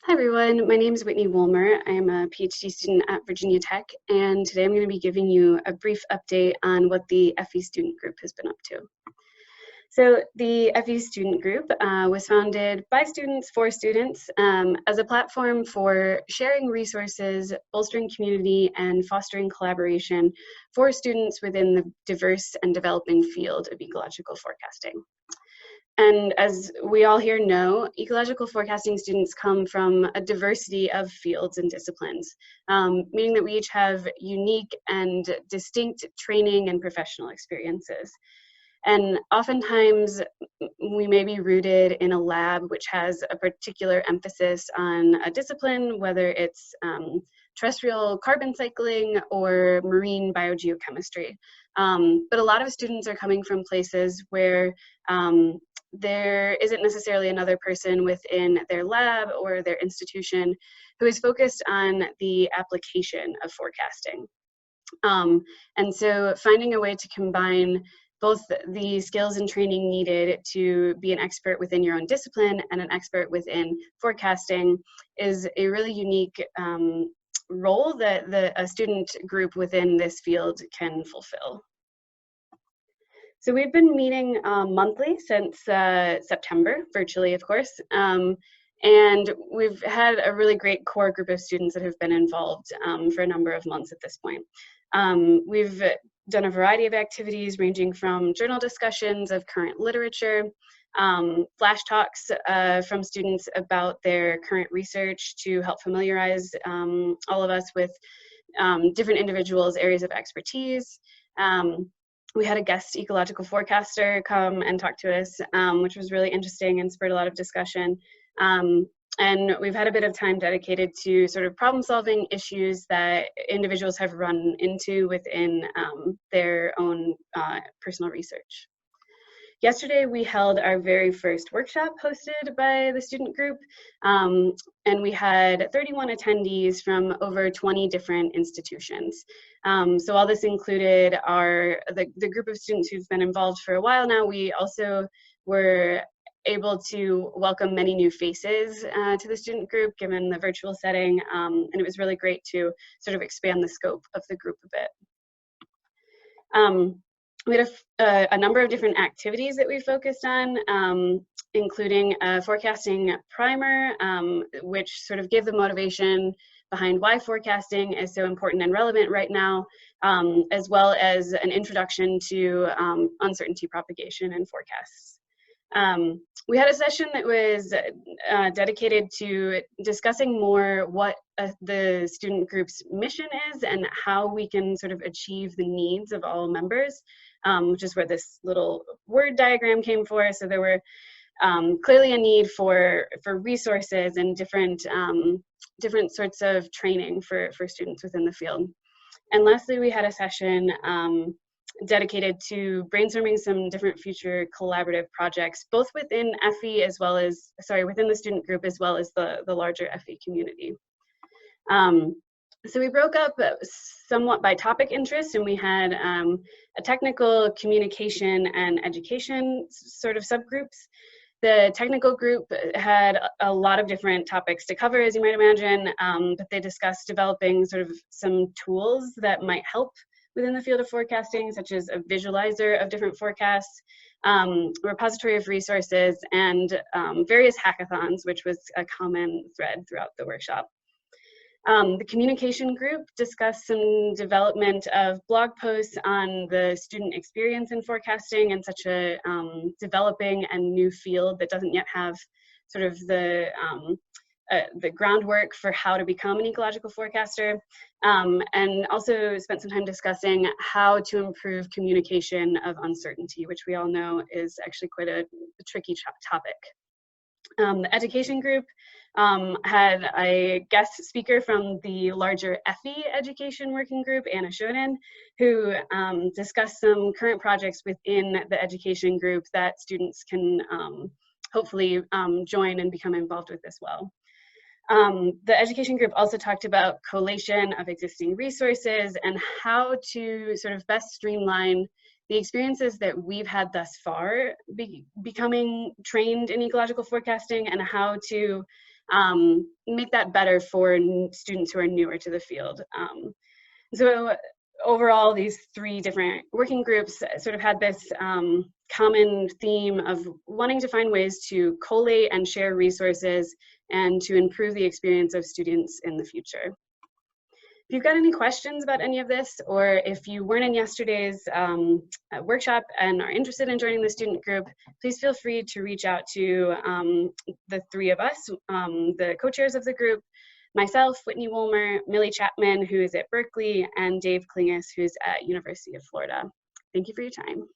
Hi everyone, my name is Whitney Woelmer. I am a PhD student at Virginia Tech, and today I'm going to be giving you a brief update on what the FE student group has been up to. So the FE student group was founded by students for students as a platform for sharing resources, bolstering community, and fostering collaboration for students within the diverse and developing field of ecological forecasting. And as we all here know, ecological forecasting students come from a diversity of fields and disciplines, meaning that we each have unique and distinct training and professional experiences. And oftentimes we may be rooted in a lab which has a particular emphasis on a discipline, whether it's terrestrial carbon cycling or marine biogeochemistry. But a lot of students are coming from places where there isn't necessarily another person within their lab or their institution who is focused on the application of forecasting. And so finding a way to combine both the skills and training needed to be an expert within your own discipline and an expert within forecasting is a really unique role that a student group within this field can fulfill. So we've been meeting monthly since September, virtually of course, and we've had a really great core group of students that have been involved for a number of months at this point. We've done a variety of activities ranging from journal discussions of current literature, flash talks from students about their current research to help familiarize all of us with different individuals' areas of expertise. We had a guest ecological forecaster come and talk to us, which was really interesting and spurred a lot of discussion. And we've had a bit of time dedicated to sort of problem solving issues that individuals have run into within their own personal research. Yesterday, we held our very first workshop hosted by the student group, and we had 31 attendees from over 20 different institutions. So all this included the group of students who've been involved for a while now. We also were able to welcome many new faces to the student group given the virtual setting, and it was really great to sort of expand the scope of the group a bit. We had a number of different activities that we focused on, including a forecasting primer, which sort of gave the motivation behind why forecasting is so important and relevant right now, as well as an introduction to uncertainty propagation and forecasts. We had a session that was dedicated to discussing more what the student group's mission is and how we can sort of achieve the needs of all members, which is where this little word diagram came for. So there were clearly a need for resources and different sorts of training for students within the field. And lastly, we had a session dedicated to brainstorming some different future collaborative projects, both within FE as well as, within the student group as well as the larger FE community. So we broke up somewhat by topic interest, and we had a technical, communication, and education sort of subgroups. The technical group had a lot of different topics to cover, as you might imagine, but they discussed developing sort of some tools that might help within the field of forecasting, such as a visualizer of different forecasts, repository of resources, and various hackathons, which was a common thread throughout the workshop. The communication group discussed some development of blog posts on the student experience in forecasting in such a developing and new field that doesn't yet have sort of the groundwork for how to become an ecological forecaster, and also spent some time discussing how to improve communication of uncertainty, which we all know is actually quite a tricky topic. The education group had a guest speaker from the larger FE education working group, Anna Shonen, who discussed some current projects within the education group that students can hopefully join and become involved with as well. The education group also talked about collation of existing resources and how to sort of best streamline the experiences that we've had thus far becoming trained in ecological forecasting, and how to make that better for students who are newer to the field. So overall, these 3 different working groups sort of had this common theme of wanting to find ways to collate and share resources and to improve the experience of students in the future. If you've got any questions about any of this, or if you weren't in yesterday's workshop and are interested in joining the student group, please feel free to reach out to the 3 of us, the co-chairs of the group, myself, Whitney Woelmer, Millie Chapman, who is at Berkeley, and Dave Klingus, who's at University of Florida. Thank you for your time.